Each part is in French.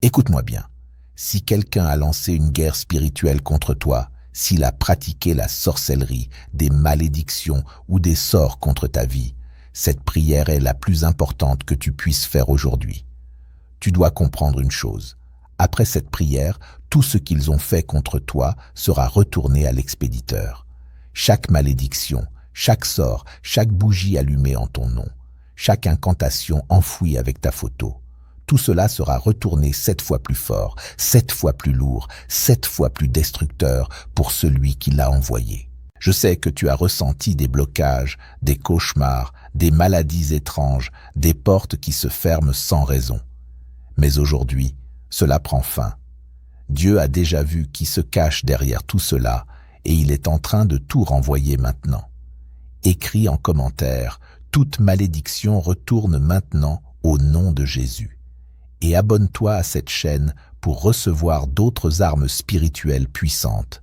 Écoute-moi bien. Si quelqu'un a lancé une guerre spirituelle contre toi, s'il a pratiqué la sorcellerie, des malédictions ou des sorts contre ta vie, cette prière est la plus importante que tu puisses faire aujourd'hui. Tu dois comprendre une chose. Après cette prière, tout ce qu'ils ont fait contre toi sera retourné à l'expéditeur. Chaque malédiction, chaque sort, chaque bougie allumée en ton nom, chaque incantation enfouie avec ta photo, tout cela sera retourné 7 fois plus fort, 7 fois plus lourd, 7 fois plus destructeur pour celui qui l'a envoyé. Je sais que tu as ressenti des blocages, des cauchemars, des maladies étranges, des portes qui se ferment sans raison. Mais aujourd'hui, cela prend fin. Dieu a déjà vu qui se cache derrière tout cela et il est en train de tout renvoyer maintenant. Écris en commentaire, toute malédiction retourne maintenant au nom de Jésus. Et abonne-toi à cette chaîne pour recevoir d'autres armes spirituelles puissantes.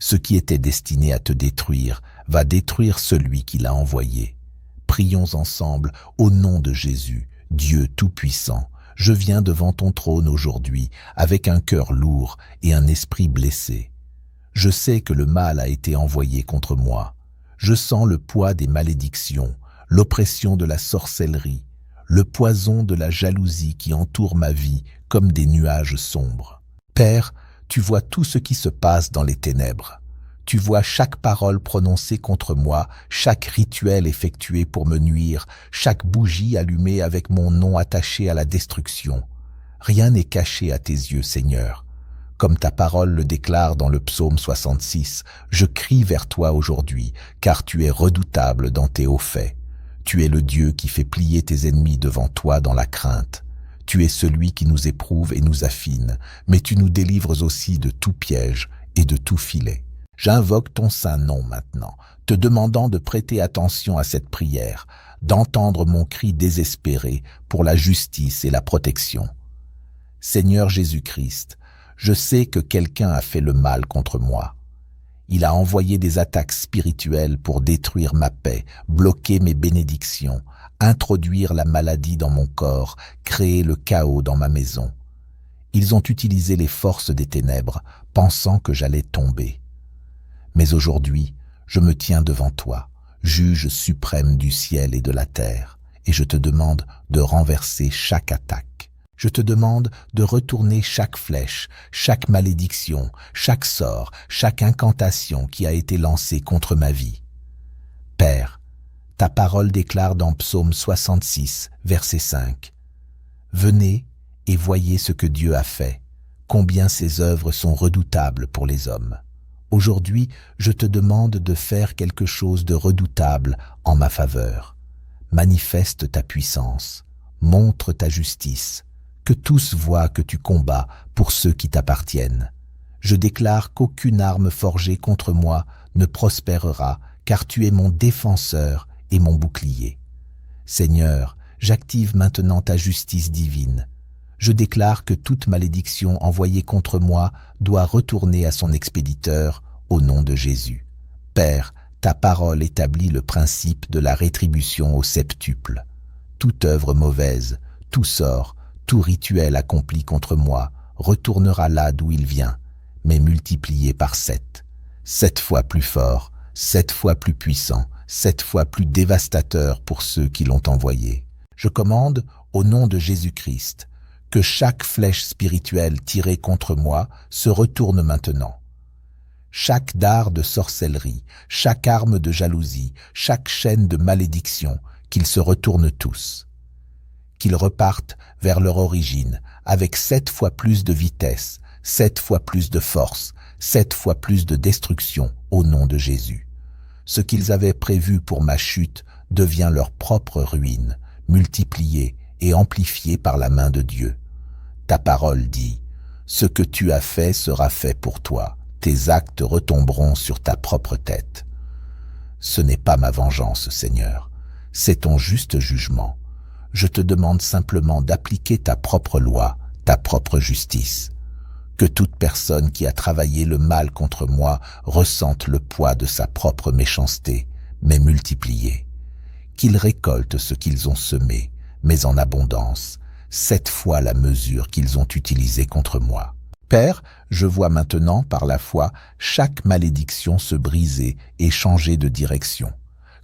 Ce qui était destiné à te détruire va détruire celui qui l'a envoyé. Prions ensemble au nom de Jésus, Dieu Tout-Puissant. Je viens devant ton trône aujourd'hui avec un cœur lourd et un esprit blessé. Je sais que le mal a été envoyé contre moi. Je sens le poids des malédictions, l'oppression de la sorcellerie, le poison de la jalousie qui entoure ma vie comme des nuages sombres. Père, tu vois tout ce qui se passe dans les ténèbres. Tu vois chaque parole prononcée contre moi, chaque rituel effectué pour me nuire, chaque bougie allumée avec mon nom attaché à la destruction. Rien n'est caché à tes yeux, Seigneur. Comme ta parole le déclare dans le psaume 66, je crie vers toi aujourd'hui, car tu es redoutable dans tes hauts faits. Tu es le Dieu qui fait plier tes ennemis devant toi dans la crainte. Tu es celui qui nous éprouve et nous affine, mais tu nous délivres aussi de tout piège et de tout filet. J'invoque ton saint nom maintenant, te demandant de prêter attention à cette prière, d'entendre mon cri désespéré pour la justice et la protection. Seigneur Jésus-Christ, je sais que quelqu'un a fait le mal contre moi. Il a envoyé des attaques spirituelles pour détruire ma paix, bloquer mes bénédictions, introduire la maladie dans mon corps, créer le chaos dans ma maison. Ils ont utilisé les forces des ténèbres, pensant que j'allais tomber. Mais aujourd'hui, je me tiens devant toi, juge suprême du ciel et de la terre, et je te demande de renverser chaque attaque. Je te demande de retourner chaque flèche, chaque malédiction, chaque sort, chaque incantation qui a été lancée contre ma vie. Père, ta parole déclare dans Psaume 66, verset 5. « Venez et voyez ce que Dieu a fait, combien ses œuvres sont redoutables pour les hommes. Aujourd'hui, je te demande de faire quelque chose de redoutable en ma faveur. Manifeste ta puissance, montre ta justice, que tous voient que tu combats pour ceux qui t'appartiennent. Je déclare qu'aucune arme forgée contre moi ne prospérera, car tu es mon défenseur et mon bouclier. Seigneur, j'active maintenant ta justice divine. Je déclare que toute malédiction envoyée contre moi doit retourner à son expéditeur au nom de Jésus. Père, ta parole établit le principe de la rétribution au septuple. Toute œuvre mauvaise, tout sort, tout rituel accompli contre moi retournera là d'où il vient, mais multiplié par 7. 7 fois plus fort, 7 fois plus puissant, 7 fois plus dévastateur pour ceux qui l'ont envoyé. Je commande, au nom de Jésus-Christ, que chaque flèche spirituelle tirée contre moi se retourne maintenant. Chaque dard de sorcellerie, chaque arme de jalousie, chaque chaîne de malédiction, qu'ils se retournent tous. Qu'ils repartent vers leur origine, avec 7 fois plus de vitesse, 7 fois plus de force, 7 fois plus de destruction au nom de Jésus. Ce qu'ils avaient prévu pour ma chute devient leur propre ruine, multipliée et amplifiée par la main de Dieu. Ta parole dit, « Ce que tu as fait sera fait pour toi, tes actes retomberont sur ta propre tête. » Ce n'est pas ma vengeance, Seigneur, c'est ton juste jugement. Je te demande simplement d'appliquer ta propre loi, ta propre justice. Que toute personne qui a travaillé le mal contre moi ressente le poids de sa propre méchanceté, mais multipliée. Qu'ils récoltent ce qu'ils ont semé, mais en abondance. 7 fois la mesure qu'ils ont utilisée contre moi. Père, je vois maintenant, par la foi, chaque malédiction se briser et changer de direction,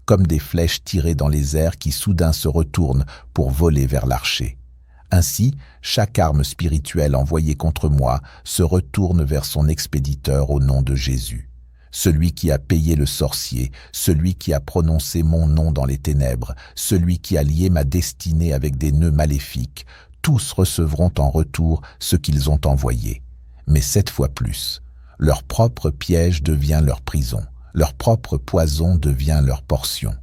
comme des flèches tirées dans les airs qui soudain se retournent pour voler vers l'archer. Ainsi, chaque arme spirituelle envoyée contre moi se retourne vers son expéditeur au nom de Jésus. Celui qui a payé le sorcier, celui qui a prononcé mon nom dans les ténèbres, celui qui a lié ma destinée avec des nœuds maléfiques, tous recevront en retour ce qu'ils ont envoyé. Mais 7 fois plus, leur propre piège devient leur prison, leur propre poison devient leur portion.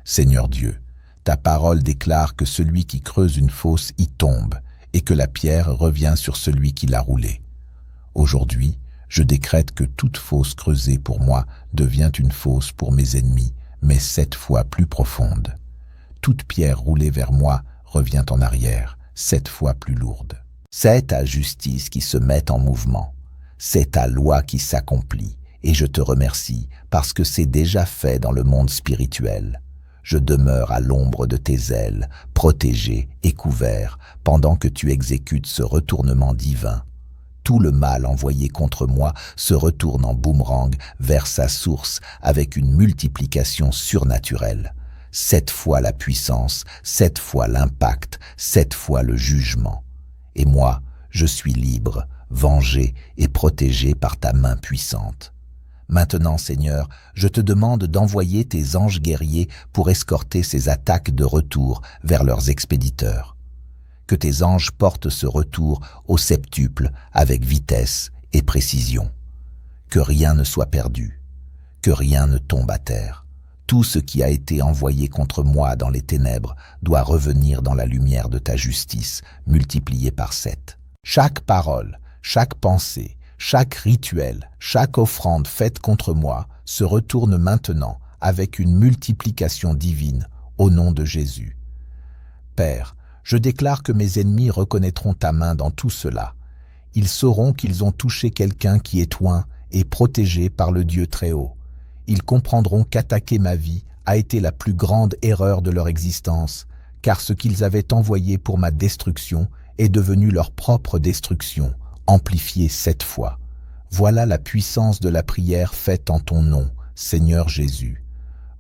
Seigneur Dieu, ta parole déclare que celui qui creuse une fosse y tombe et que la pierre revient sur celui qui l'a roulée. Aujourd'hui, je décrète que toute fosse creusée pour moi devient une fosse pour mes ennemis, mais 7 fois plus profonde. Toute pierre roulée vers moi revient en arrière, 7 fois plus lourde. C'est ta justice qui se met en mouvement. C'est ta loi qui s'accomplit, et je te remercie parce que c'est déjà fait dans le monde spirituel. Je demeure à l'ombre de tes ailes, protégé et couvert, pendant que tu exécutes ce retournement divin. Tout le mal envoyé contre moi se retourne en boomerang vers sa source avec une multiplication surnaturelle. 7 fois la puissance, 7 fois l'impact, 7 fois le jugement. Et moi, je suis libre, vengé et protégé par ta main puissante. Maintenant, Seigneur, je te demande d'envoyer tes anges guerriers pour escorter ces attaques de retour vers leurs expéditeurs. Que tes anges portent ce retour au septuple avec vitesse et précision. Que rien ne soit perdu, que rien ne tombe à terre. Tout ce qui a été envoyé contre moi dans les ténèbres doit revenir dans la lumière de ta justice, multipliée par 7. Chaque parole, chaque pensée, chaque rituel, chaque offrande faite contre moi se retourne maintenant avec une multiplication divine au nom de Jésus. Père, je déclare que mes ennemis reconnaîtront ta main dans tout cela. Ils sauront qu'ils ont touché quelqu'un qui est oint et protégé par le Dieu Très-Haut. Ils comprendront qu'attaquer ma vie a été la plus grande erreur de leur existence, car ce qu'ils avaient envoyé pour ma destruction est devenu leur propre destruction, amplifiée 7 fois. Voilà la puissance de la prière faite en ton nom, Seigneur Jésus.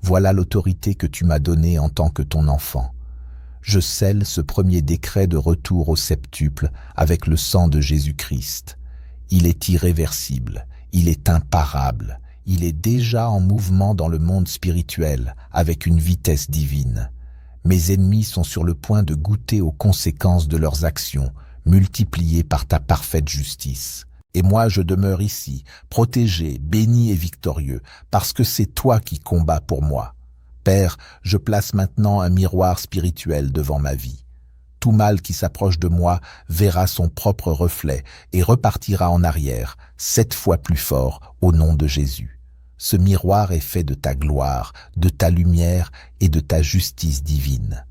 Voilà l'autorité que tu m'as donnée en tant que ton enfant. Je scelle ce premier décret de retour au septuple avec le sang de Jésus-Christ. Il est irréversible, il est imparable, il est déjà en mouvement dans le monde spirituel avec une vitesse divine. Mes ennemis sont sur le point de goûter aux conséquences de leurs actions, multipliées par ta parfaite justice. Et moi je demeure ici, protégé, béni et victorieux, parce que c'est toi qui combats pour moi. Père, je place maintenant un miroir spirituel devant ma vie. Tout mal qui s'approche de moi verra son propre reflet et repartira en arrière, 7 fois plus fort, au nom de Jésus. Ce miroir est fait de ta gloire, de ta lumière et de ta justice divine.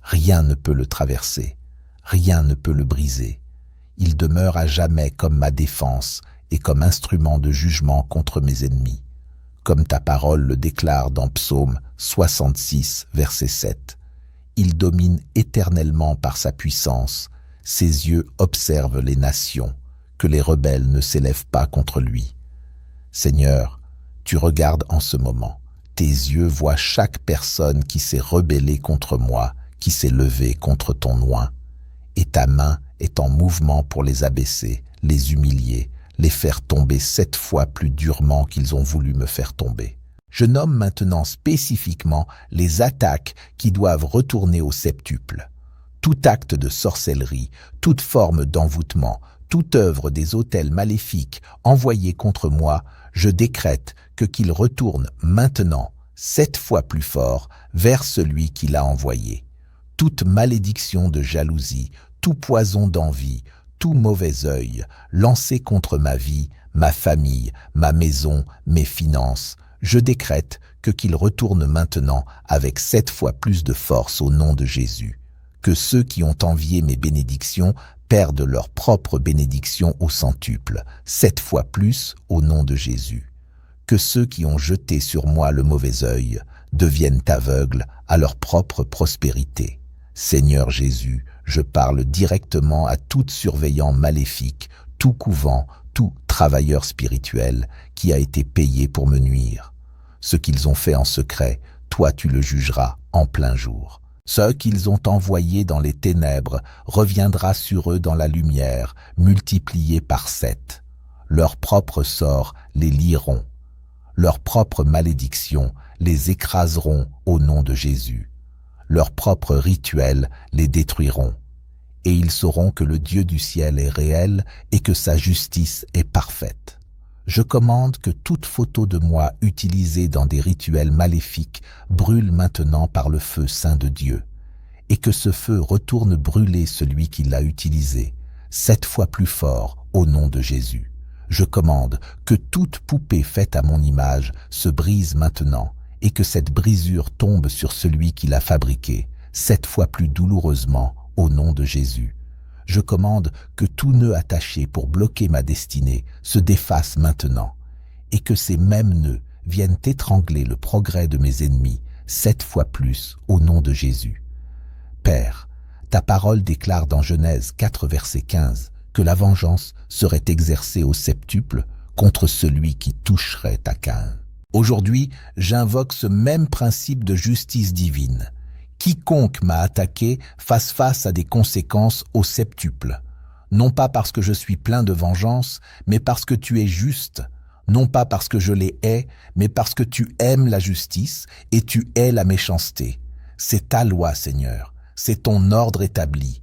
Rien ne peut le traverser, rien ne peut le briser. Il demeure à jamais comme ma défense et comme instrument de jugement contre mes ennemis. Comme ta parole le déclare dans Psaume 66, verset 7. Il domine éternellement par sa puissance. Ses yeux observent les nations, que les rebelles ne s'élèvent pas contre lui. Seigneur, tu regardes en ce moment. Tes yeux voient chaque personne qui s'est rebellée contre moi, qui s'est levée contre ton oint. Et ta main est en mouvement pour les abaisser, les humilier, les faire tomber 7 fois plus durement qu'ils ont voulu me faire tomber. Je nomme maintenant spécifiquement les attaques qui doivent retourner au septuple. Tout acte de sorcellerie, toute forme d'envoûtement, toute œuvre des autels maléfiques envoyés contre moi, je décrète qu'il retourne maintenant 7 fois plus fort vers celui qui l'a envoyé. Toute malédiction de jalousie, tout poison d'envie, tout mauvais œil, lancé contre ma vie, ma famille, ma maison, mes finances, je décrète qu'il retourne maintenant avec 7 fois plus de force au nom de Jésus. Que ceux qui ont envié mes bénédictions perdent leur propre bénédiction au centuple, 7 fois plus au nom de Jésus. Que ceux qui ont jeté sur moi le mauvais œil deviennent aveugles à leur propre prospérité. Seigneur Jésus, Je parle directement à tout surveillant maléfique, tout couvent, tout travailleur spirituel qui a été payé pour me nuire. Ce qu'ils ont fait en secret, toi tu le jugeras en plein jour. Ce qu'ils ont envoyé dans les ténèbres reviendra sur eux dans la lumière, multiplié par 7. Leur propre sort les lieront. Leurs propres malédictions les écraseront au nom de Jésus. Leurs propres rituels les détruiront. Et ils sauront que le Dieu du ciel est réel et que sa justice est parfaite. Je commande que toute photo de moi utilisée dans des rituels maléfiques brûle maintenant par le feu saint de Dieu, et que ce feu retourne brûler celui qui l'a utilisé, 7 fois plus fort au nom de Jésus. Je commande que toute poupée faite à mon image se brise maintenant, et que cette brisure tombe sur celui qui l'a fabriquée, 7 fois plus douloureusement au nom de Jésus. Je commande que tout nœud attaché pour bloquer ma destinée se défasse maintenant, et que ces mêmes nœuds viennent étrangler le progrès de mes ennemis 7 fois plus au nom de Jésus. Père, ta parole déclare dans Genèse 4, verset 15, que la vengeance serait exercée au septuple contre celui qui toucherait à Caïn. Aujourd'hui, j'invoque ce même principe de justice divine. Quiconque m'a attaqué fasse face à des conséquences au septuple. Non pas parce que je suis plein de vengeance, mais parce que tu es juste. Non pas parce que je les hais, mais parce que tu aimes la justice et tu hais la méchanceté. C'est ta loi, Seigneur. C'est ton ordre établi.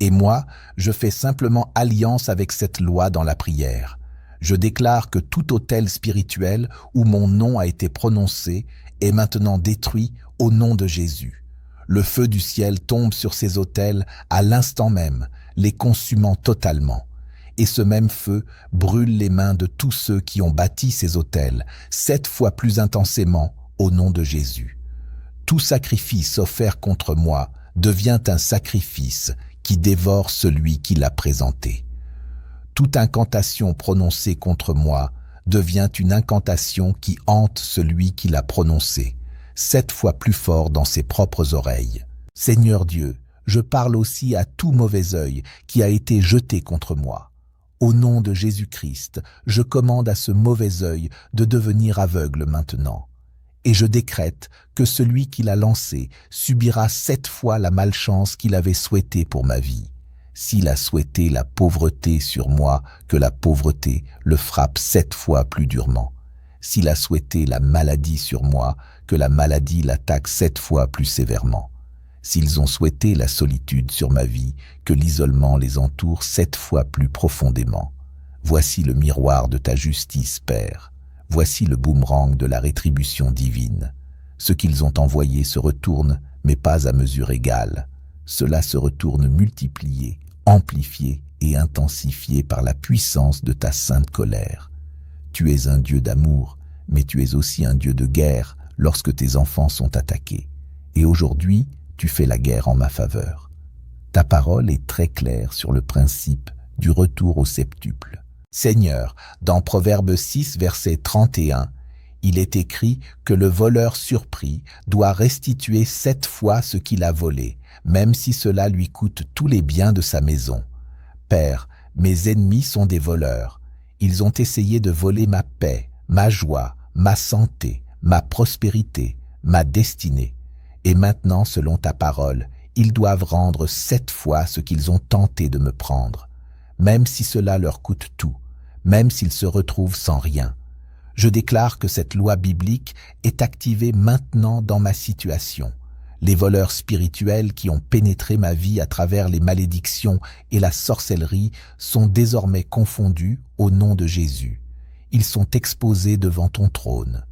Et moi, je fais simplement alliance avec cette loi dans la prière. Je déclare que tout autel spirituel où mon nom a été prononcé est maintenant détruit au nom de Jésus. Le feu du ciel tombe sur ces autels à l'instant même, les consumant totalement. Et ce même feu brûle les mains de tous ceux qui ont bâti ces autels, 7 fois plus intensément au nom de Jésus. Tout sacrifice offert contre moi devient un sacrifice qui dévore celui qui l'a présenté. Toute incantation prononcée contre moi devient une incantation qui hante celui qui l'a prononcée, 7 fois plus fort dans ses propres oreilles. Seigneur Dieu, je parle aussi à tout mauvais œil qui a été jeté contre moi. Au nom de Jésus-Christ, je commande à ce mauvais œil de devenir aveugle maintenant. Et je décrète que celui qui l'a lancé subira 7 fois la malchance qu'il avait souhaitée pour ma vie. S'il a souhaité la pauvreté sur moi, que la pauvreté le frappe 7 fois plus durement. S'il a souhaité la maladie sur moi, que la maladie l'attaque 7 fois plus sévèrement. S'ils ont souhaité la solitude sur ma vie, que l'isolement les entoure 7 fois plus profondément. Voici le miroir de ta justice, Père. Voici le boomerang de la rétribution divine. Ce qu'ils ont envoyé se retourne, mais pas à mesure égale. Cela se retourne multiplié, amplifié et intensifié par la puissance de ta sainte colère. Tu es un Dieu d'amour, mais tu es aussi un Dieu de guerre lorsque tes enfants sont attaqués. Et aujourd'hui, tu fais la guerre en ma faveur. Ta parole est très claire sur le principe du retour au septuple. Seigneur, dans Proverbe 6, verset 31, il est écrit que le voleur surpris doit restituer 7 fois ce qu'il a volé, même si cela lui coûte tous les biens de sa maison. Père, mes ennemis sont des voleurs. Ils ont essayé de voler ma paix, ma joie, ma santé, ma prospérité, ma destinée. Et maintenant, selon ta parole, ils doivent rendre 7 fois ce qu'ils ont tenté de me prendre, même si cela leur coûte tout, même s'ils se retrouvent sans rien. Je déclare que cette loi biblique est activée maintenant dans ma situation. Les voleurs spirituels qui ont pénétré ma vie à travers les malédictions et la sorcellerie sont désormais confondus au nom de Jésus. Ils sont exposés devant ton trône.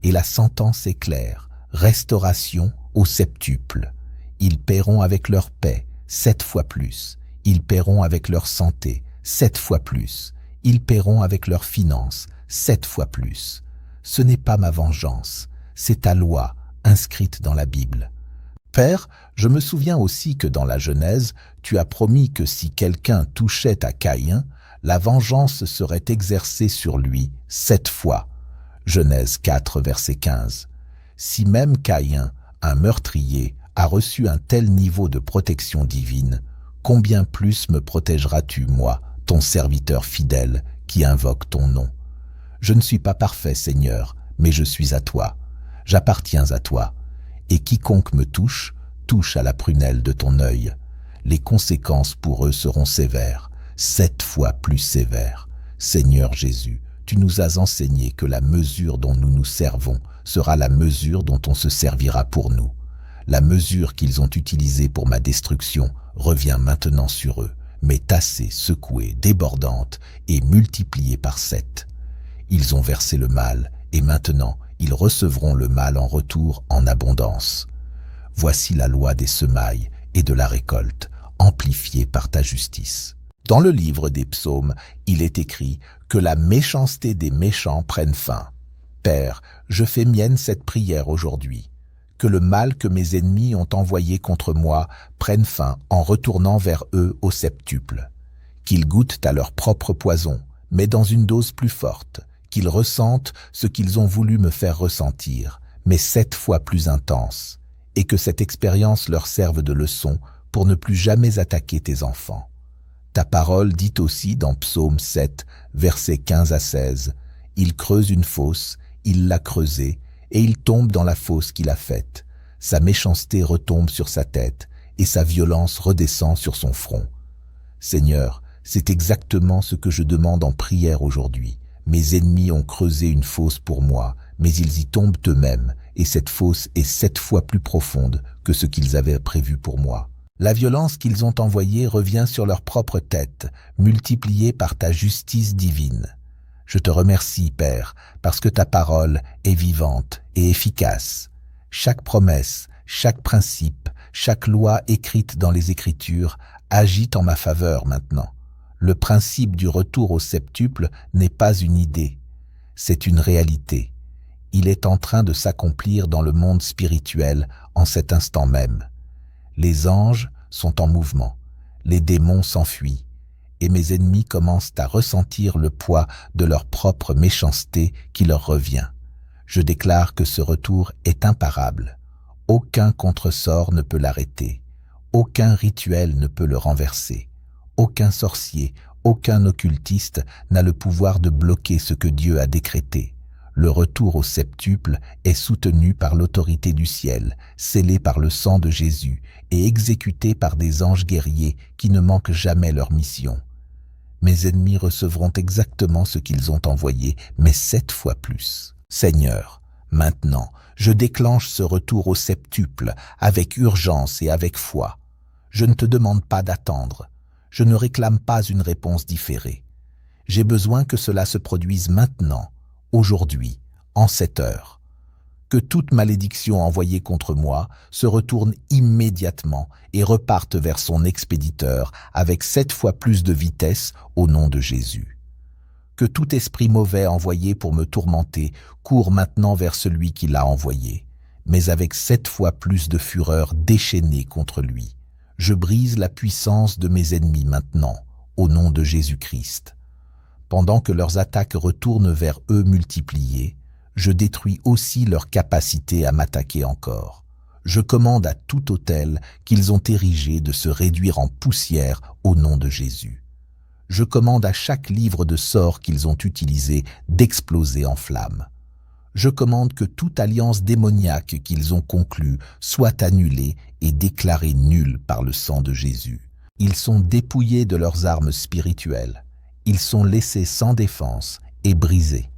Et la sentence est claire, restauration au septuple. Ils paieront avec leur paix 7 fois plus. Ils paieront avec leur santé 7 fois plus. Ils paieront avec leurs finances 7 fois plus. Ce n'est pas ma vengeance, c'est ta loi inscrite dans la Bible. Père, je me souviens aussi que dans la Genèse, tu as promis que si quelqu'un touchait à Caïn, la vengeance serait exercée sur lui 7 fois. Genèse 4, verset 15. Si même Caïn, un meurtrier, a reçu un tel niveau de protection divine, combien plus me protégeras-tu, moi, ton serviteur fidèle, qui invoque ton nom? Je ne suis pas parfait, Seigneur, mais je suis à toi. J'appartiens à toi. Et quiconque me touche, touche à la prunelle de ton œil. Les conséquences pour eux seront sévères, 7 fois plus sévères. Seigneur Jésus, tu nous as enseigné que la mesure dont nous nous servons sera la mesure dont on se servira pour nous. La mesure qu'ils ont utilisée pour ma destruction revient maintenant sur eux, mais tassée, secouée, débordante et multipliée par 7. Ils ont versé le mal, et maintenant ils recevront le mal en retour en abondance. Voici la loi des semailles et de la récolte, amplifiée par ta justice. Dans le livre des psaumes, il est écrit que la méchanceté des méchants prenne fin. Père, je fais mienne cette prière aujourd'hui. Que le mal que mes ennemis ont envoyé contre moi prenne fin en retournant vers eux au septuple. Qu'ils goûtent à leur propre poison, mais dans une dose plus forte, qu'ils ressentent ce qu'ils ont voulu me faire ressentir, mais 7 fois plus intense, et que cette expérience leur serve de leçon pour ne plus jamais attaquer tes enfants. Ta parole dit aussi dans Psaume 7, versets 15 à 16, « Il creuse une fosse, il l'a creusée, et il tombe dans la fosse qu'il a faite. Sa méchanceté retombe sur sa tête, et sa violence redescend sur son front. » Seigneur, c'est exactement ce que je demande en prière aujourd'hui. Mes ennemis ont creusé une fosse pour moi, mais ils y tombent eux-mêmes, et cette fosse est 7 fois plus profonde que ce qu'ils avaient prévu pour moi. La violence qu'ils ont envoyée revient sur leur propre tête, multipliée par ta justice divine. Je te remercie, Père, parce que ta parole est vivante et efficace. Chaque promesse, chaque principe, chaque loi écrite dans les Écritures agit en ma faveur maintenant. Le principe du retour au septuple n'est pas une idée, c'est une réalité. Il est en train de s'accomplir dans le monde spirituel en cet instant même. Les anges sont en mouvement, les démons s'enfuient, et mes ennemis commencent à ressentir le poids de leur propre méchanceté qui leur revient. Je déclare que ce retour est imparable. Aucun contresort ne peut l'arrêter. Aucun rituel ne peut le renverser. Aucun sorcier, aucun occultiste n'a le pouvoir de bloquer ce que Dieu a décrété. Le retour au septuple est soutenu par l'autorité du ciel, scellé par le sang de Jésus et exécuté par des anges guerriers qui ne manquent jamais leur mission. Mes ennemis recevront exactement ce qu'ils ont envoyé, mais 7 fois plus. Seigneur, maintenant, je déclenche ce retour au septuple avec urgence et avec foi. Je ne te demande pas d'attendre. Je ne réclame pas une réponse différée. J'ai besoin que cela se produise maintenant, aujourd'hui, en cette heure. Que toute malédiction envoyée contre moi se retourne immédiatement et reparte vers son expéditeur avec 7 fois plus de vitesse au nom de Jésus. Que tout esprit mauvais envoyé pour me tourmenter court maintenant vers celui qui l'a envoyé, mais avec 7 fois plus de fureur déchaînée contre lui. Je brise la puissance de mes ennemis maintenant, au nom de Jésus-Christ. Pendant que leurs attaques retournent vers eux multipliées, je détruis aussi leur capacité à m'attaquer encore. Je commande à tout autel qu'ils ont érigé de se réduire en poussière au nom de Jésus. Je commande à chaque livre de sorts qu'ils ont utilisé d'exploser en flammes. Je commande que toute alliance démoniaque qu'ils ont conclue soit annulée et déclarée nulle par le sang de Jésus. Ils sont dépouillés de leurs armes spirituelles. Ils sont laissés sans défense et brisés.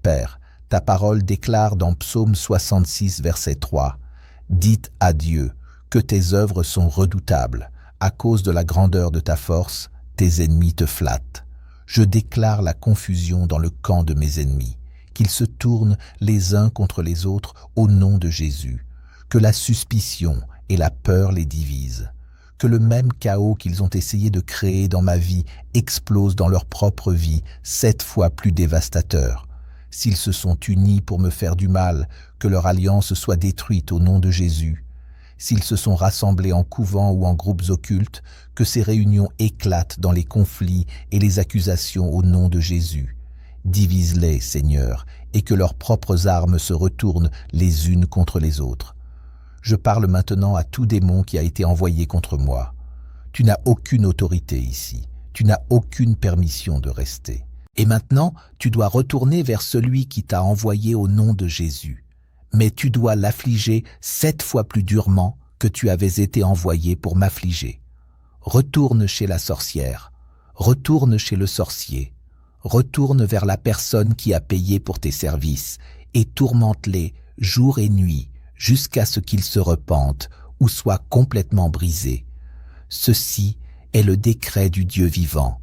Père, ta parole déclare dans Psaume 66, verset 3, « Dites à Dieu que tes œuvres sont redoutables. À cause de la grandeur de ta force, tes ennemis te flattent. Je déclare la confusion dans le camp de mes ennemis, qu'ils se tournent les uns contre les autres au nom de Jésus, que la suspicion et la peur les divisent, que le même chaos qu'ils ont essayé de créer dans ma vie explose dans leur propre vie 7 fois plus dévastateur. S'ils se sont unis pour me faire du mal, que leur alliance soit détruite au nom de Jésus. S'ils se sont rassemblés en couvents ou en groupes occultes, que ces réunions éclatent dans les conflits et les accusations au nom de Jésus. Divise-les, Seigneur, et que leurs propres armes se retournent les unes contre les autres. Je parle maintenant à tout démon qui a été envoyé contre moi. Tu n'as aucune autorité ici. Tu n'as aucune permission de rester. Et maintenant, tu dois retourner vers celui qui t'a envoyé au nom de Jésus. Mais tu dois l'affliger 7 fois plus durement que tu avais été envoyé pour m'affliger. Retourne chez la sorcière. Retourne chez le sorcier. Retourne vers la personne qui a payé pour tes services et tourmente-les jour et nuit jusqu'à ce qu'ils se repentent ou soient complètement brisés. Ceci est le décret du Dieu vivant.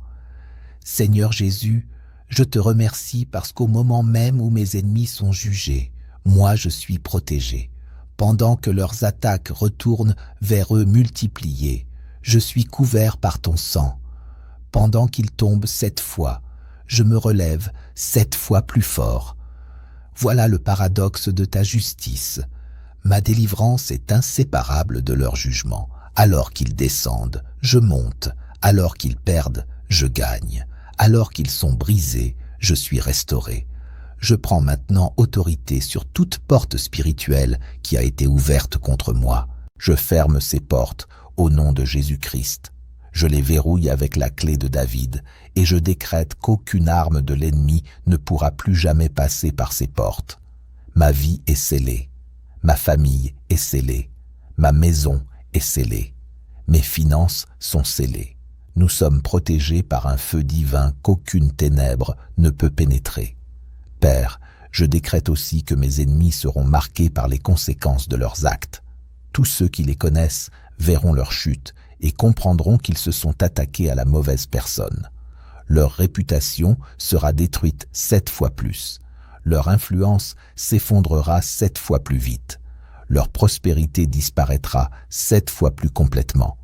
Seigneur Jésus, je te remercie parce qu'au moment même où mes ennemis sont jugés, moi je suis protégé. Pendant que leurs attaques retournent vers eux multipliées, je suis couvert par ton sang. Pendant qu'ils tombent 7 fois, je me relève 7 fois plus fort. Voilà le paradoxe de ta justice. Ma délivrance est inséparable de leur jugement. Alors qu'ils descendent, je monte. Alors qu'ils perdent, je gagne. Alors qu'ils sont brisés, je suis restauré. Je prends maintenant autorité sur toute porte spirituelle qui a été ouverte contre moi. Je ferme ces portes au nom de Jésus-Christ. Je les verrouille avec la clé de David et je décrète qu'aucune arme de l'ennemi ne pourra plus jamais passer par ces portes. Ma vie est scellée. Ma famille est scellée. Ma maison est scellée. Mes finances sont scellées. Nous sommes protégés par un feu divin qu'aucune ténèbre ne peut pénétrer. Père, je décrète aussi que mes ennemis seront marqués par les conséquences de leurs actes. Tous ceux qui les connaissent verront leur chute et comprendront qu'ils se sont attaqués à la mauvaise personne. Leur réputation sera détruite 7 fois plus. Leur influence s'effondrera 7 fois plus vite. Leur prospérité disparaîtra 7 fois plus complètement.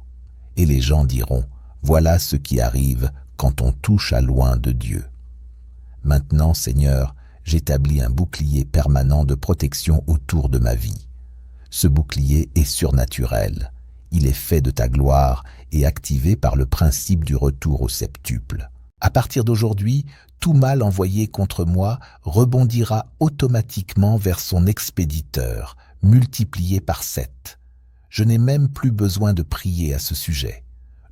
Et les gens diront, voilà ce qui arrive quand on touche à loin de Dieu. Maintenant, Seigneur, j'établis un bouclier permanent de protection autour de ma vie. Ce bouclier est surnaturel. Il est fait de ta gloire et activé par le principe du retour au septuple. À partir d'aujourd'hui, tout mal envoyé contre moi rebondira automatiquement vers son expéditeur, multiplié par 7. Je n'ai même plus besoin de prier à ce sujet.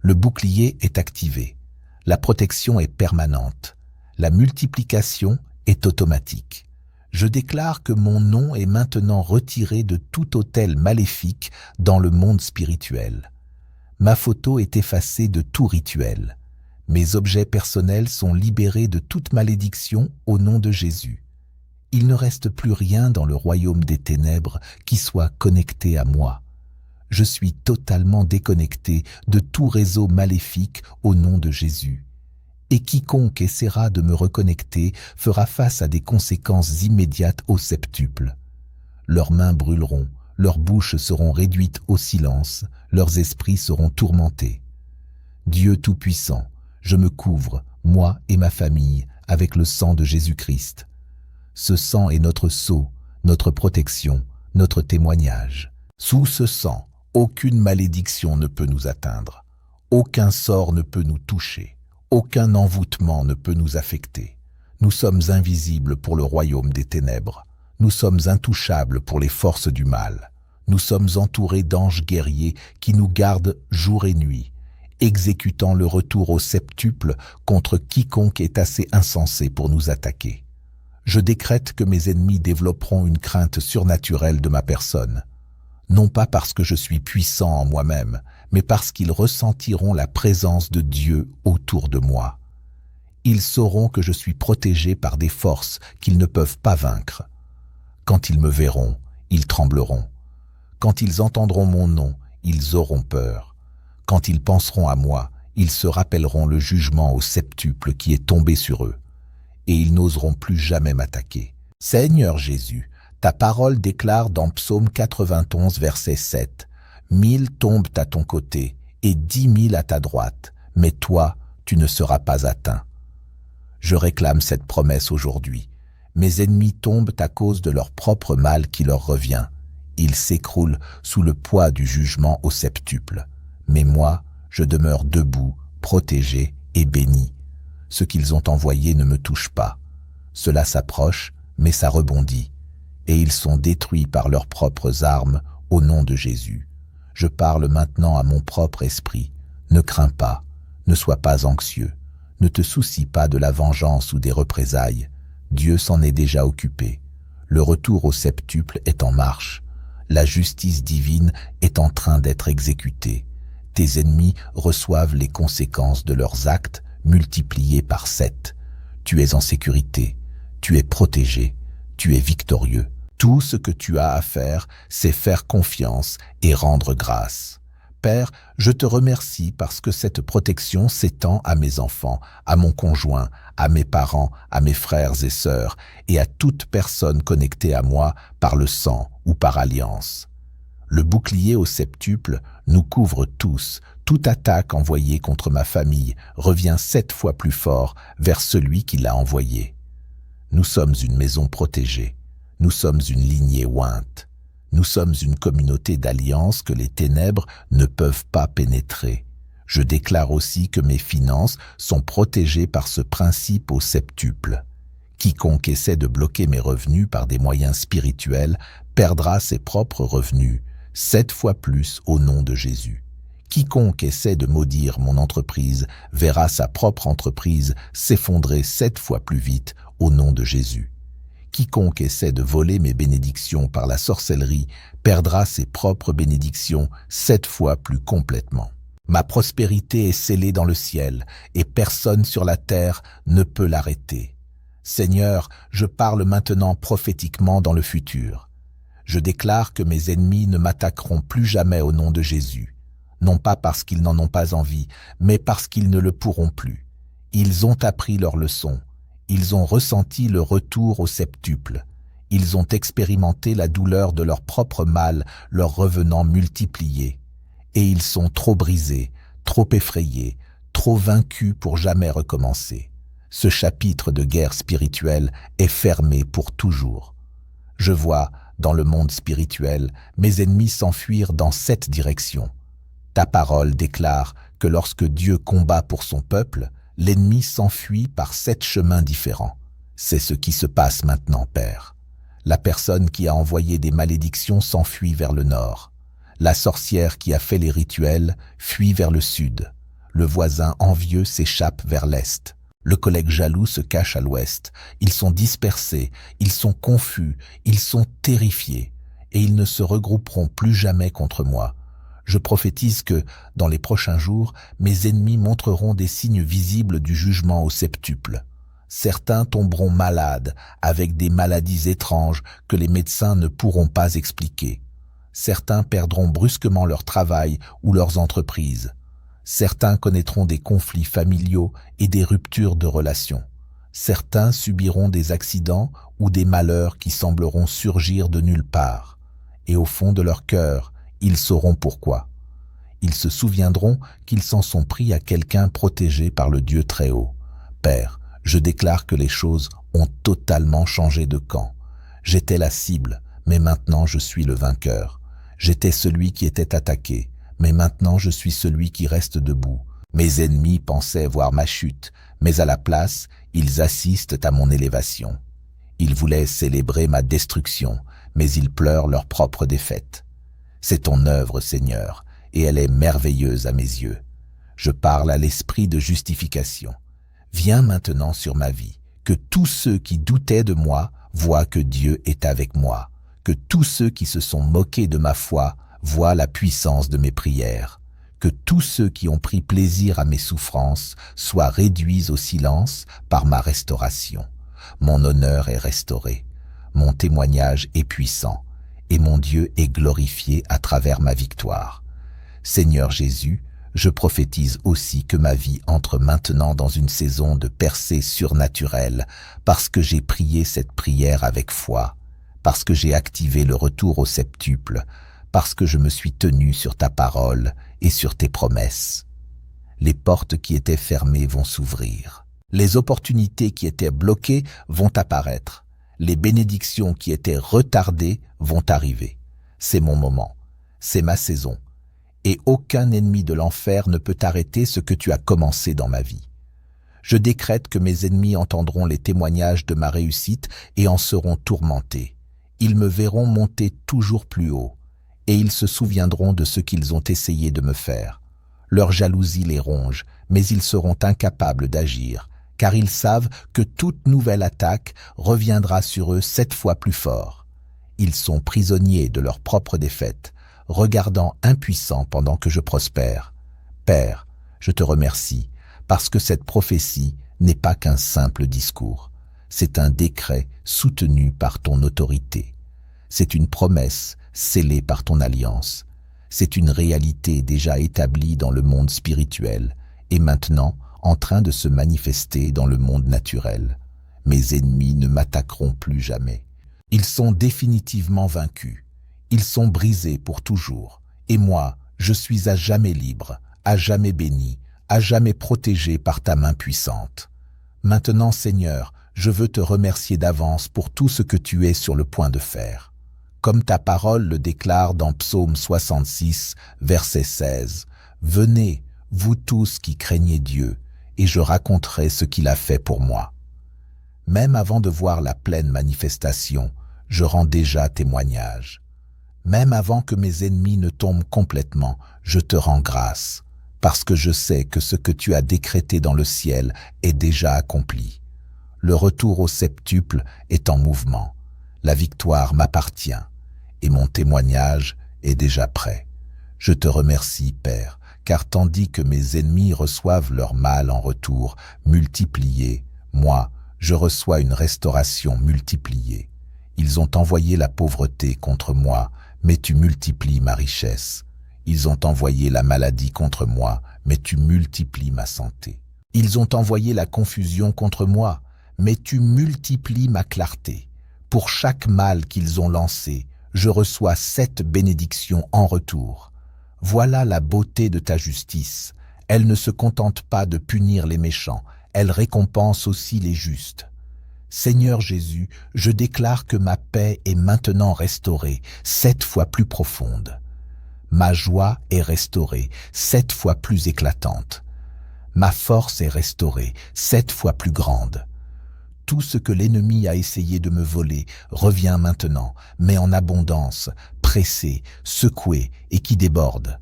Le bouclier est activé. La protection est permanente. La multiplication est automatique. Je déclare que mon nom est maintenant retiré de tout autel maléfique dans le monde spirituel. Ma photo est effacée de tout rituel. Mes objets personnels sont libérés de toute malédiction au nom de Jésus. Il ne reste plus rien dans le royaume des ténèbres qui soit connecté à moi. Je suis totalement déconnecté de tout réseau maléfique au nom de Jésus. Et quiconque essaiera de me reconnecter fera face à des conséquences immédiates au septuple. Leurs mains brûleront, leurs bouches seront réduites au silence, leurs esprits seront tourmentés. Dieu Tout-Puissant, je me couvre, moi et ma famille, avec le sang de Jésus-Christ. Ce sang est notre sceau, notre protection, notre témoignage. Sous ce sang, aucune malédiction ne peut nous atteindre. Aucun sort ne peut nous toucher. Aucun envoûtement ne peut nous affecter. Nous sommes invisibles pour le royaume des ténèbres. Nous sommes intouchables pour les forces du mal. Nous sommes entourés d'anges guerriers qui nous gardent jour et nuit, exécutant le retour au septuple contre quiconque est assez insensé pour nous attaquer. Je décrète que mes ennemis développeront une crainte surnaturelle de ma personne, non pas parce que je suis puissant en moi-même, mais parce qu'ils ressentiront la présence de Dieu autour de moi. Ils sauront que je suis protégé par des forces qu'ils ne peuvent pas vaincre. Quand ils me verront, ils trembleront. Quand ils entendront mon nom, ils auront peur. Quand ils penseront à moi, ils se rappelleront le jugement au septuple qui est tombé sur eux, et ils n'oseront plus jamais m'attaquer. Seigneur Jésus, ta parole déclare dans Psaume 91, verset 7, « 1000 tombent à ton côté et 10 000 à ta droite, mais toi, tu ne seras pas atteint. » Je réclame cette promesse aujourd'hui. Mes ennemis tombent à cause de leur propre mal qui leur revient. Ils s'écroulent sous le poids du jugement au septuple. Mais moi, je demeure debout, protégé et béni. Ce qu'ils ont envoyé ne me touche pas. Cela s'approche, mais ça rebondit. Et ils sont détruits par leurs propres armes au nom de Jésus. Je parle maintenant à mon propre esprit. Ne crains pas, ne sois pas anxieux, ne te soucie pas de la vengeance ou des représailles. Dieu s'en est déjà occupé. Le retour au septuple est en marche. La justice divine est en train d'être exécutée. Tes ennemis reçoivent les conséquences de leurs actes multipliés par 7. Tu es en sécurité, tu es protégé, tu es victorieux. Tout ce que tu as à faire, c'est faire confiance et rendre grâce. Père, je te remercie parce que cette protection s'étend à mes enfants, à mon conjoint, à mes parents, à mes frères et sœurs et à toute personne connectée à moi par le sang ou par alliance. Le bouclier au septuple nous couvre tous. Toute attaque envoyée contre ma famille revient 7 fois plus fort vers celui qui l'a envoyée. Nous sommes une maison protégée. Nous sommes une lignée ointe. Nous sommes une communauté d'alliance que les ténèbres ne peuvent pas pénétrer. Je déclare aussi que mes finances sont protégées par ce principe au septuple. Quiconque essaie de bloquer mes revenus par des moyens spirituels perdra ses propres revenus, 7 fois plus au nom de Jésus. Quiconque essaie de maudire mon entreprise verra sa propre entreprise s'effondrer 7 fois plus vite au nom de Jésus. Quiconque essaie de voler mes bénédictions par la sorcellerie perdra ses propres bénédictions 7 fois plus complètement. Ma prospérité est scellée dans le ciel et personne sur la terre ne peut l'arrêter. Seigneur, je parle maintenant prophétiquement dans le futur. Je déclare que mes ennemis ne m'attaqueront plus jamais au nom de Jésus, non pas parce qu'ils n'en ont pas envie, mais parce qu'ils ne le pourront plus. Ils ont appris leur leçon. Ils ont ressenti le retour au septuple. Ils ont expérimenté la douleur de leur propre mal, leur revenant multiplié. Et ils sont trop brisés, trop effrayés, trop vaincus pour jamais recommencer. Ce chapitre de guerre spirituelle est fermé pour toujours. Je vois, dans le monde spirituel, mes ennemis s'enfuir dans 7 directions. Ta parole déclare que lorsque Dieu combat pour son peuple, l'ennemi s'enfuit par 7 chemins différents. C'est ce qui se passe maintenant, Père. La personne qui a envoyé des malédictions s'enfuit vers le nord. La sorcière qui a fait les rituels fuit vers le sud. Le voisin envieux s'échappe vers l'est. Le collègue jaloux se cache à l'ouest. Ils sont dispersés, ils sont confus, ils sont terrifiés, et ils ne se regrouperont plus jamais contre moi. Je prophétise que, dans les prochains jours, mes ennemis montreront des signes visibles du jugement au septuple. Certains tomberont malades, avec des maladies étranges que les médecins ne pourront pas expliquer. Certains perdront brusquement leur travail ou leurs entreprises. Certains connaîtront des conflits familiaux et des ruptures de relations. Certains subiront des accidents ou des malheurs qui sembleront surgir de nulle part. Et au fond de leur cœur, ils sauront pourquoi. Ils se souviendront qu'ils s'en sont pris à quelqu'un protégé par le Dieu Très-Haut. Père, je déclare que les choses ont totalement changé de camp. J'étais la cible, mais maintenant je suis le vainqueur. J'étais celui qui était attaqué, mais maintenant je suis celui qui reste debout. Mes ennemis pensaient voir ma chute, mais à la place, ils assistent à mon élévation. Ils voulaient célébrer ma destruction, mais ils pleurent leur propre défaite. C'est ton œuvre, Seigneur, et elle est merveilleuse à mes yeux. Je parle à l'esprit de justification. Viens maintenant sur ma vie, que tous ceux qui doutaient de moi voient que Dieu est avec moi, que tous ceux qui se sont moqués de ma foi voient la puissance de mes prières, que tous ceux qui ont pris plaisir à mes souffrances soient réduits au silence par ma restauration. Mon honneur est restauré, mon témoignage est puissant, et mon Dieu est glorifié à travers ma victoire. Seigneur Jésus, je prophétise aussi que ma vie entre maintenant dans une saison de percée surnaturelle parce que j'ai prié cette prière avec foi, parce que j'ai activé le retour au septuple, parce que je me suis tenu sur ta parole et sur tes promesses. Les portes qui étaient fermées vont s'ouvrir. Les opportunités qui étaient bloquées vont apparaître. Les bénédictions qui étaient retardées vont arriver. C'est mon moment. C'est ma saison. Et aucun ennemi de l'enfer ne peut arrêter ce que tu as commencé dans ma vie. Je décrète que mes ennemis entendront les témoignages de ma réussite et en seront tourmentés. Ils me verront monter toujours plus haut, et ils se souviendront de ce qu'ils ont essayé de me faire. Leur jalousie les ronge, mais ils seront incapables d'agir, car ils savent que toute nouvelle attaque reviendra sur eux 7 fois plus fort. Ils sont prisonniers de leur propre défaite, regardant impuissants pendant que je prospère. Père, je te remercie, parce que cette prophétie n'est pas qu'un simple discours. C'est un décret soutenu par ton autorité. C'est une promesse scellée par ton alliance. C'est une réalité déjà établie dans le monde spirituel et maintenant en train de se manifester dans le monde naturel. Mes ennemis ne m'attaqueront plus jamais. Ils sont définitivement vaincus. Ils sont brisés pour toujours. Et moi, je suis à jamais libre, à jamais béni, à jamais protégé par ta main puissante. Maintenant, Seigneur, je veux te remercier d'avance pour tout ce que tu es sur le point de faire. Comme ta parole le déclare dans Psaume 66, verset 16, « Venez, vous tous qui craignez Dieu, et je raconterai ce qu'il a fait pour moi. » Même avant de voir la pleine manifestation, je rends déjà témoignage. Même avant que mes ennemis ne tombent complètement, je te rends grâce, parce que je sais que ce que tu as décrété dans le ciel est déjà accompli. Le retour au septuple est en mouvement. La victoire m'appartient. Et mon témoignage est déjà prêt. Je te remercie, Père, car tandis que mes ennemis reçoivent leur mal en retour, multiplié, moi, je reçois une restauration multipliée. Ils ont envoyé la pauvreté contre moi, mais tu multiplies ma richesse. Ils ont envoyé la maladie contre moi, mais tu multiplies ma santé. Ils ont envoyé la confusion contre moi, mais tu multiplies ma clarté. Pour chaque mal qu'ils ont lancé, je reçois 7 bénédictions en retour. Voilà la beauté de ta justice. Elle ne se contente pas de punir les méchants, elle récompense aussi les justes. Seigneur Jésus, je déclare que ma paix est maintenant restaurée, 7 fois plus profonde. Ma joie est restaurée, 7 fois plus éclatante. Ma force est restaurée, 7 fois plus grande. Tout ce que l'ennemi a essayé de me voler revient maintenant, mais en abondance, pressé, secoué et qui déborde.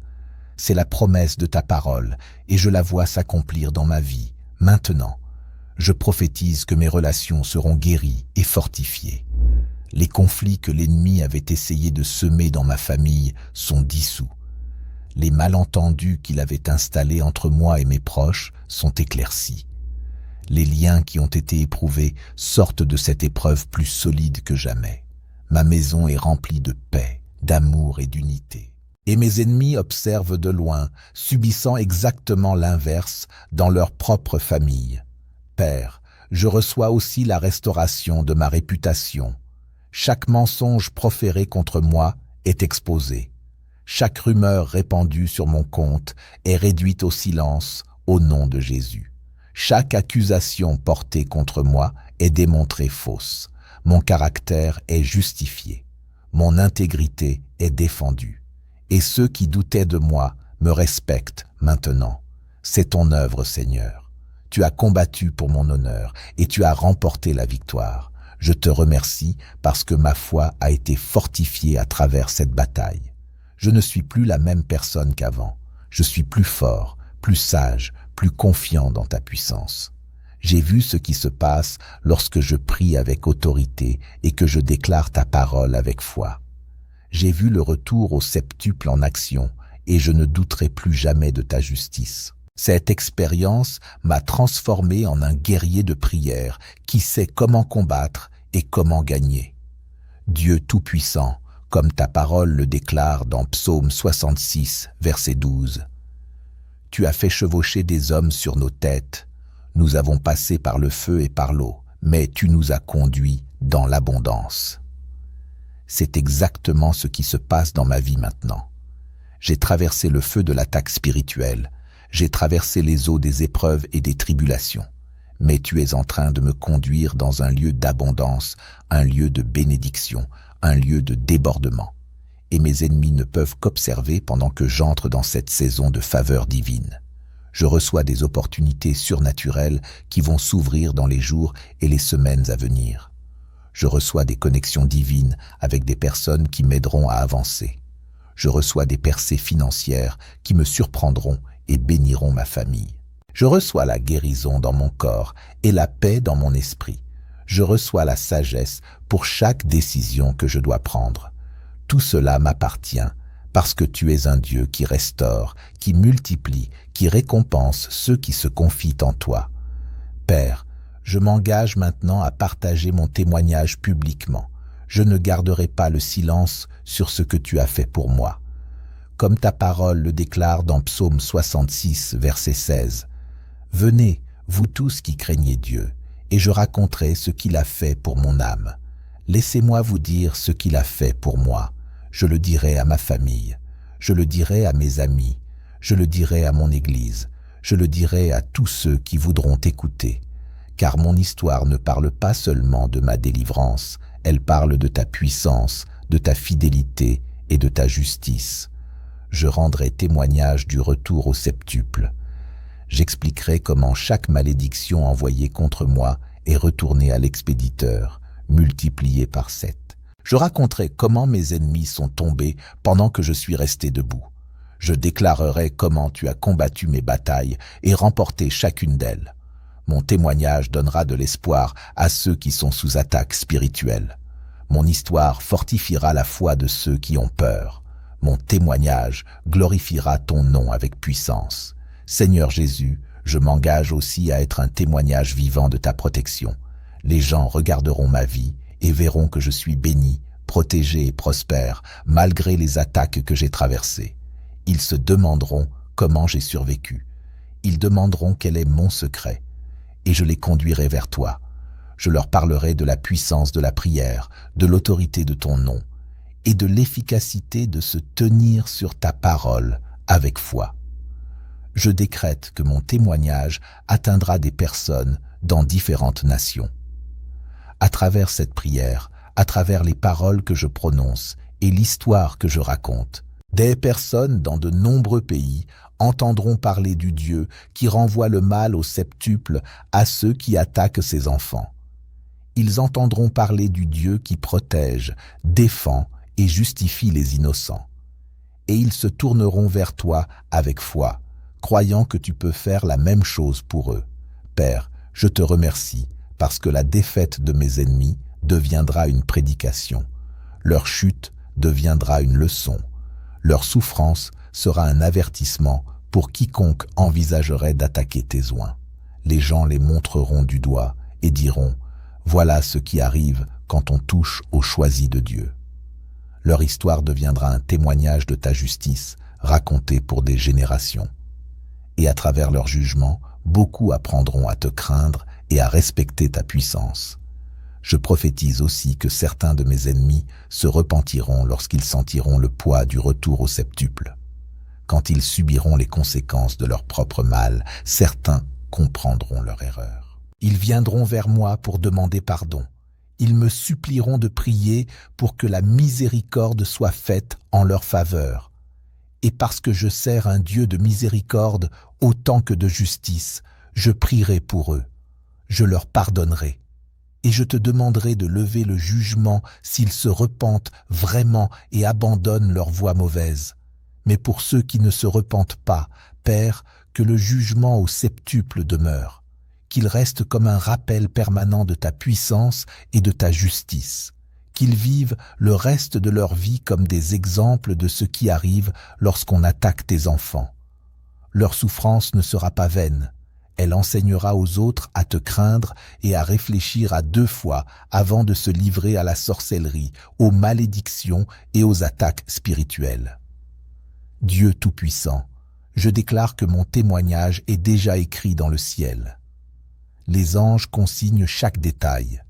C'est la promesse de ta parole et je la vois s'accomplir dans ma vie, maintenant. Je prophétise que mes relations seront guéries et fortifiées. Les conflits que l'ennemi avait essayé de semer dans ma famille sont dissous. Les malentendus qu'il avait installés entre moi et mes proches sont éclaircis. Les liens qui ont été éprouvés sortent de cette épreuve plus solide que jamais. Ma maison est remplie de paix, d'amour et d'unité. Et mes ennemis observent de loin, subissant exactement l'inverse dans leur propre famille. Père, je reçois aussi la restauration de ma réputation. Chaque mensonge proféré contre moi est exposé. Chaque rumeur répandue sur mon compte est réduite au silence au nom de Jésus. Chaque accusation portée contre moi est démontrée fausse. Mon caractère est justifié. Mon intégrité est défendue. Et ceux qui doutaient de moi me respectent maintenant. C'est ton œuvre, Seigneur. Tu as combattu pour mon honneur et tu as remporté la victoire. Je te remercie parce que ma foi a été fortifiée à travers cette bataille. Je ne suis plus la même personne qu'avant. Je suis plus fort, plus sage, plus confiant dans ta puissance. J'ai vu ce qui se passe lorsque je prie avec autorité et que je déclare ta parole avec foi. J'ai vu le retour au septuple en action et je ne douterai plus jamais de ta justice. Cette expérience m'a transformé en un guerrier de prière qui sait comment combattre et comment gagner. Dieu Tout-Puissant, comme ta parole le déclare dans Psaume 66, verset 12. Tu as fait chevaucher des hommes sur nos têtes. Nous avons passé par le feu et par l'eau, mais tu nous as conduits dans l'abondance. C'est exactement ce qui se passe dans ma vie maintenant. J'ai traversé le feu de l'attaque spirituelle. J'ai traversé les eaux des épreuves et des tribulations. Mais tu es en train de me conduire dans un lieu d'abondance, un lieu de bénédiction, un lieu de débordement. Et mes ennemis ne peuvent qu'observer pendant que j'entre dans cette saison de faveur divine. Je reçois des opportunités surnaturelles qui vont s'ouvrir dans les jours et les semaines à venir. Je reçois des connexions divines avec des personnes qui m'aideront à avancer. Je reçois des percées financières qui me surprendront et béniront ma famille. Je reçois la guérison dans mon corps et la paix dans mon esprit. Je reçois la sagesse pour chaque décision que je dois prendre. Tout cela m'appartient parce que tu es un Dieu qui restaure, qui multiplie, qui récompense ceux qui se confient en toi. Père, je m'engage maintenant à partager mon témoignage publiquement. Je ne garderai pas le silence sur ce que tu as fait pour moi. Comme ta parole le déclare dans Psaume 66, verset 16. « Venez, vous tous qui craignez Dieu, et je raconterai ce qu'il a fait pour mon âme. Laissez-moi vous dire ce qu'il a fait pour moi. Je le dirai à ma famille, je le dirai à mes amis, je le dirai à mon Église, je le dirai à tous ceux qui voudront écouter. Car mon histoire ne parle pas seulement de ma délivrance, elle parle de ta puissance, de ta fidélité et de ta justice. Je rendrai témoignage du retour au septuple. J'expliquerai comment chaque malédiction envoyée contre moi est retournée à l'expéditeur, multipliée par 7. Je raconterai comment mes ennemis sont tombés pendant que je suis resté debout. Je déclarerai comment tu as combattu mes batailles et remporté chacune d'elles. Mon témoignage donnera de l'espoir à ceux qui sont sous attaque spirituelle. Mon histoire fortifiera la foi de ceux qui ont peur. Mon témoignage glorifiera ton nom avec puissance. Seigneur Jésus, je m'engage aussi à être un témoignage vivant de ta protection. Les gens regarderont ma vie et verront que je suis béni, protégé et prospère, malgré les attaques que j'ai traversées. Ils se demanderont comment j'ai survécu. Ils demanderont quel est mon secret. Et je les conduirai vers toi. Je leur parlerai de la puissance de la prière, de l'autorité de ton nom, et de l'efficacité de se tenir sur ta parole avec foi. Je décrète que mon témoignage atteindra des personnes dans différentes nations. À travers cette prière, à travers les paroles que je prononce et l'histoire que je raconte, des personnes dans de nombreux pays entendront parler du Dieu qui renvoie le mal au septuple à ceux qui attaquent ses enfants. Ils entendront parler du Dieu qui protège, défend et justifie les innocents. Et ils se tourneront vers toi avec foi, croyant que tu peux faire la même chose pour eux. Père, je te remercie parce que la défaite de mes ennemis deviendra une prédication. Leur chute deviendra une leçon. Leur souffrance sera un avertissement pour quiconque envisagerait d'attaquer tes oins. Les gens les montreront du doigt et diront « Voilà ce qui arrive quand on touche au choisi de Dieu ». Leur histoire deviendra un témoignage de ta justice, raconté pour des générations. Et à travers leur jugement, beaucoup apprendront à te craindre et à respecter ta puissance. Je prophétise aussi que certains de mes ennemis se repentiront lorsqu'ils sentiront le poids du retour au septuple. Quand ils subiront les conséquences de leur propre mal, certains comprendront leur erreur. Ils viendront vers moi pour demander pardon. Ils me supplieront de prier pour que la miséricorde soit faite en leur faveur. Et parce que je sers un Dieu de miséricorde autant que de justice, je prierai pour eux. Je leur pardonnerai. Et je te demanderai de lever le jugement s'ils se repentent vraiment et abandonnent leur voie mauvaise. Mais pour ceux qui ne se repentent pas, Père, que le jugement au septuple demeure, qu'il reste comme un rappel permanent de ta puissance et de ta justice, qu'ils vivent le reste de leur vie comme des exemples de ce qui arrive lorsqu'on attaque tes enfants. Leur souffrance ne sera pas vaine. Elle enseignera aux autres à te craindre et à réfléchir à 2 fois avant de se livrer à la sorcellerie, aux malédictions et aux attaques spirituelles. Dieu Tout-Puissant, je déclare que mon témoignage est déjà écrit dans le ciel. Les anges consignent chaque détail.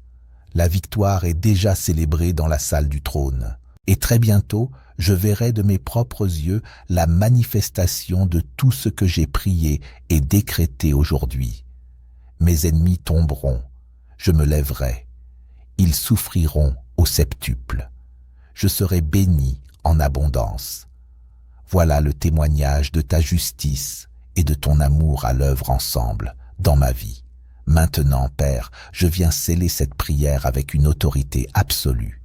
La victoire est déjà célébrée dans la salle du trône. Et très bientôt, je verrai de mes propres yeux la manifestation de tout ce que j'ai prié et décrété aujourd'hui. Mes ennemis tomberont, je me lèverai. Ils souffriront au septuple. Je serai béni en abondance. Voilà le témoignage de ta justice et de ton amour à l'œuvre ensemble dans ma vie. Maintenant, Père, je viens sceller cette prière avec une autorité absolue.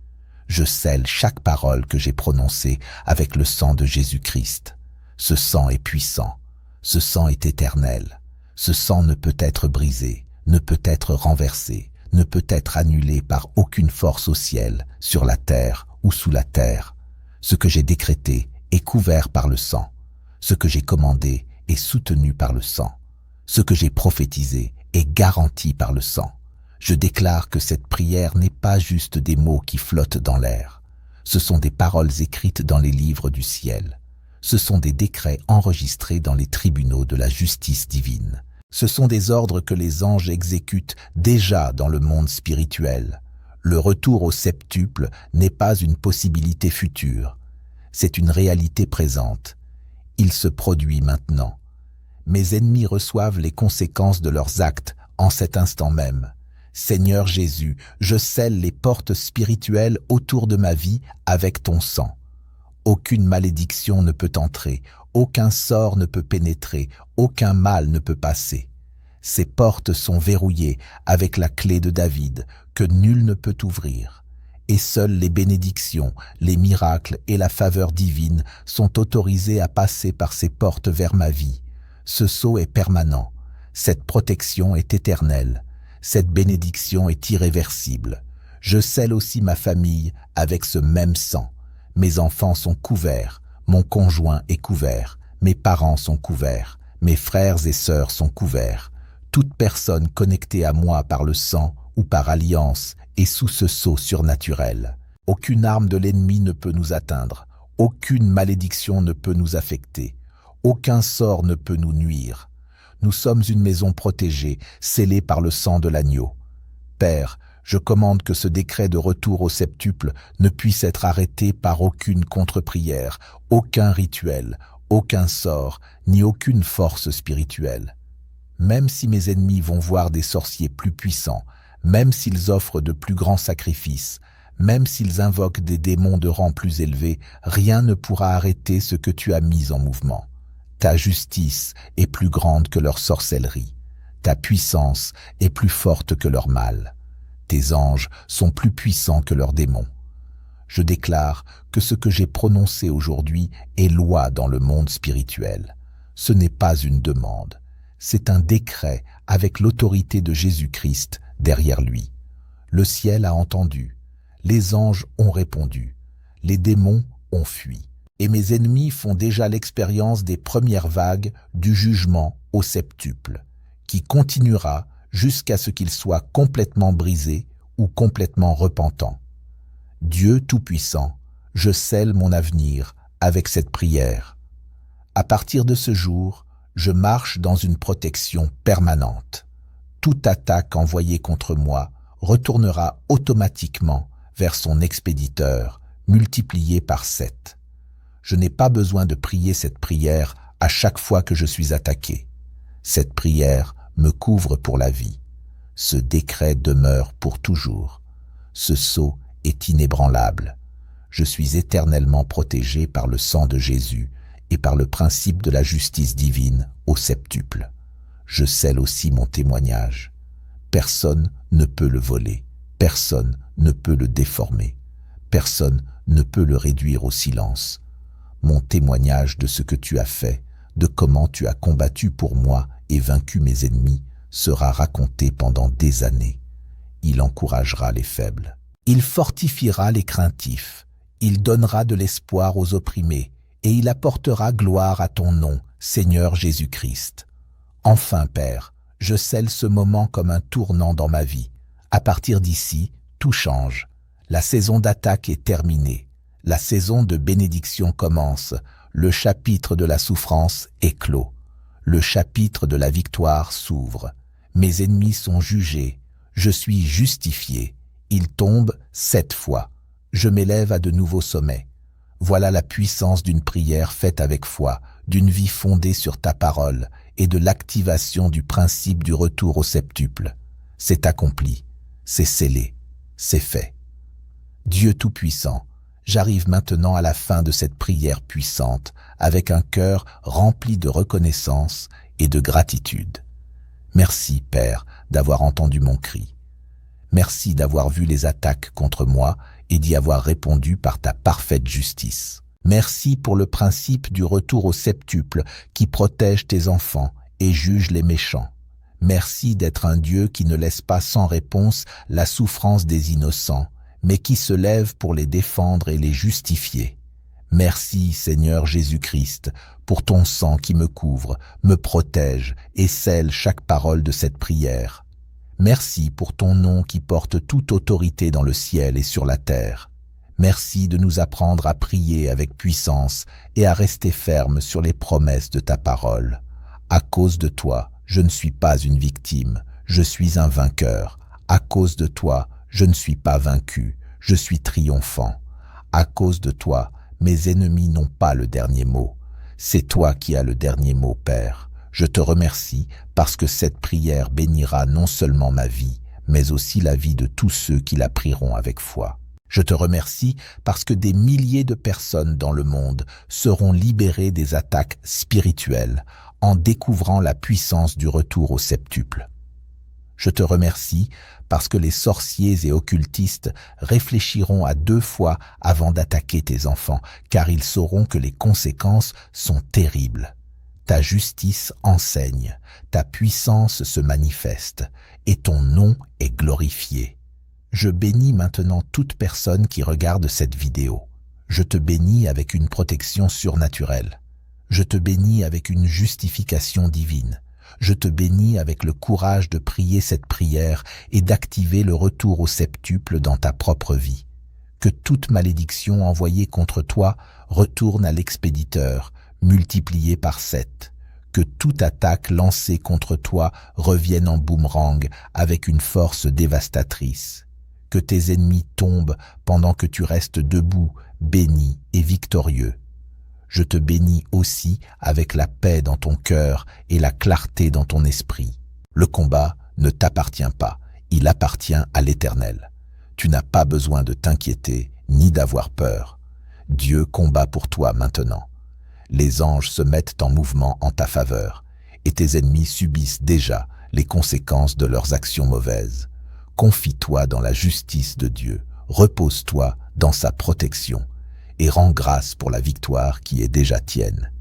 Je scelle chaque parole que j'ai prononcée avec le sang de Jésus-Christ. Ce sang est puissant. Ce sang est éternel. Ce sang ne peut être brisé, ne peut être renversé, ne peut être annulé par aucune force au ciel, sur la terre ou sous la terre. Ce que j'ai décrété est couvert par le sang. Ce que j'ai commandé est soutenu par le sang. Ce que j'ai prophétisé est garanti par le sang. Je déclare que cette prière n'est pas juste des mots qui flottent dans l'air. Ce sont des paroles écrites dans les livres du ciel. Ce sont des décrets enregistrés dans les tribunaux de la justice divine. Ce sont des ordres que les anges exécutent déjà dans le monde spirituel. Le retour au septuple n'est pas une possibilité future. C'est une réalité présente. Il se produit maintenant. Mes ennemis reçoivent les conséquences de leurs actes en cet instant même. Seigneur Jésus, je scelle les portes spirituelles autour de ma vie avec ton sang. Aucune malédiction ne peut entrer, aucun sort ne peut pénétrer, aucun mal ne peut passer. Ces portes sont verrouillées avec la clé de David, que nul ne peut ouvrir. Et seules les bénédictions, les miracles et la faveur divine sont autorisés à passer par ces portes vers ma vie. Ce sceau est permanent. Cette protection est éternelle. Cette bénédiction est irréversible. Je scelle aussi ma famille avec ce même sang. Mes enfants sont couverts, mon conjoint est couvert, mes parents sont couverts, mes frères et sœurs sont couverts. Toute personne connectée à moi par le sang ou par alliance est sous ce sceau surnaturel. Aucune arme de l'ennemi ne peut nous atteindre, aucune malédiction ne peut nous affecter, aucun sort ne peut nous nuire. Nous sommes une maison protégée, scellée par le sang de l'agneau. Père, je commande que ce décret de retour au septuple ne puisse être arrêté par aucune contre-prière, aucun rituel, aucun sort, ni aucune force spirituelle. Même si mes ennemis vont voir des sorciers plus puissants, même s'ils offrent de plus grands sacrifices, même s'ils invoquent des démons de rang plus élevé, rien ne pourra arrêter ce que tu as mis en mouvement. Ta justice est plus grande que leur sorcellerie. Ta puissance est plus forte que leur mal. Tes anges sont plus puissants que leurs démons. Je déclare que ce que j'ai prononcé aujourd'hui est loi dans le monde spirituel. Ce n'est pas une demande, c'est un décret avec l'autorité de Jésus-Christ derrière lui. Le ciel a entendu, les anges ont répondu, les démons ont fui. Et mes ennemis font déjà l'expérience des premières vagues du jugement au septuple, qui continuera jusqu'à ce qu'il soit complètement brisé ou complètement repentant. Dieu Tout-Puissant, je scelle mon avenir avec cette prière. À partir de ce jour, je marche dans une protection permanente. Toute attaque envoyée contre moi retournera automatiquement vers son expéditeur, multiplié par 7. Je n'ai pas besoin de prier cette prière à chaque fois que je suis attaqué. Cette prière me couvre pour la vie. Ce décret demeure pour toujours. Ce sceau est inébranlable. Je suis éternellement protégé par le sang de Jésus et par le principe de la justice divine au septuple. Je scelle aussi mon témoignage. Personne ne peut le voler. Personne ne peut le déformer. Personne ne peut le réduire au silence. Mon témoignage de ce que tu as fait, de comment tu as combattu pour moi et vaincu mes ennemis, sera raconté pendant des années. Il encouragera les faibles. Il fortifiera les craintifs. Il donnera de l'espoir aux opprimés, et il apportera gloire à ton nom, Seigneur Jésus-Christ. Enfin, Père, je scelle ce moment comme un tournant dans ma vie. À partir d'ici, tout change. La saison d'attaque est terminée. La saison de bénédiction commence. Le chapitre de la souffrance est clos. Le chapitre de la victoire s'ouvre. Mes ennemis sont jugés. Je suis justifié. Ils tombent 7 fois. Je m'élève à de nouveaux sommets. Voilà la puissance d'une prière faite avec foi, d'une vie fondée sur ta parole et de l'activation du principe du retour au septuple. C'est accompli, c'est scellé, c'est fait. Dieu Tout-Puissant, j'arrive maintenant à la fin de cette prière puissante avec un cœur rempli de reconnaissance et de gratitude. Merci, Père, d'avoir entendu mon cri. Merci d'avoir vu les attaques contre moi et d'y avoir répondu par ta parfaite justice. Merci pour le principe du retour au septuple qui protège tes enfants et juge les méchants. Merci d'être un Dieu qui ne laisse pas sans réponse la souffrance des innocents, mais qui se lève pour les défendre et les justifier. Merci, Seigneur Jésus-Christ, pour ton sang qui me couvre, me protège et scelle chaque parole de cette prière. Merci pour ton nom qui porte toute autorité dans le ciel et sur la terre. Merci de nous apprendre à prier avec puissance et à rester ferme sur les promesses de ta parole. À cause de toi, je ne suis pas une victime, je suis un vainqueur. À cause de toi, je ne suis pas vaincu, je suis triomphant. À cause de toi, mes ennemis n'ont pas le dernier mot. C'est toi qui as le dernier mot, Père. Je te remercie parce que cette prière bénira non seulement ma vie, mais aussi la vie de tous ceux qui la prieront avec foi. Je te remercie parce que des milliers de personnes dans le monde seront libérées des attaques spirituelles en découvrant la puissance du retour au septuple. Je te remercie parce que les sorciers et occultistes réfléchiront à 2 fois avant d'attaquer tes enfants, car ils sauront que les conséquences sont terribles. Ta justice enseigne, ta puissance se manifeste, et ton nom est glorifié. Je bénis maintenant toute personne qui regarde cette vidéo. Je te bénis avec une protection surnaturelle. Je te bénis avec une justification divine. Je te bénis avec le courage de prier cette prière et d'activer le retour au septuple dans ta propre vie. Que toute malédiction envoyée contre toi retourne à l'expéditeur, multipliée par 7. Que toute attaque lancée contre toi revienne en boomerang avec une force dévastatrice. Que tes ennemis tombent pendant que tu restes debout, béni et victorieux. Je te bénis aussi avec la paix dans ton cœur et la clarté dans ton esprit. Le combat ne t'appartient pas, il appartient à l'Éternel. Tu n'as pas besoin de t'inquiéter ni d'avoir peur. Dieu combat pour toi maintenant. Les anges se mettent en mouvement en ta faveur, et tes ennemis subissent déjà les conséquences de leurs actions mauvaises. Confie-toi dans la justice de Dieu, repose-toi dans sa protection, et rends grâce pour la victoire qui est déjà tienne.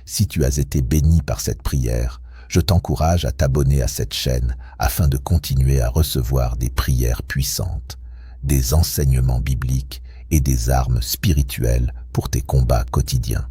Si tu as été béni par cette prière, je t'encourage à t'abonner à cette chaîne afin de continuer à recevoir des prières puissantes, des enseignements bibliques et des armes spirituelles pour tes combats quotidiens.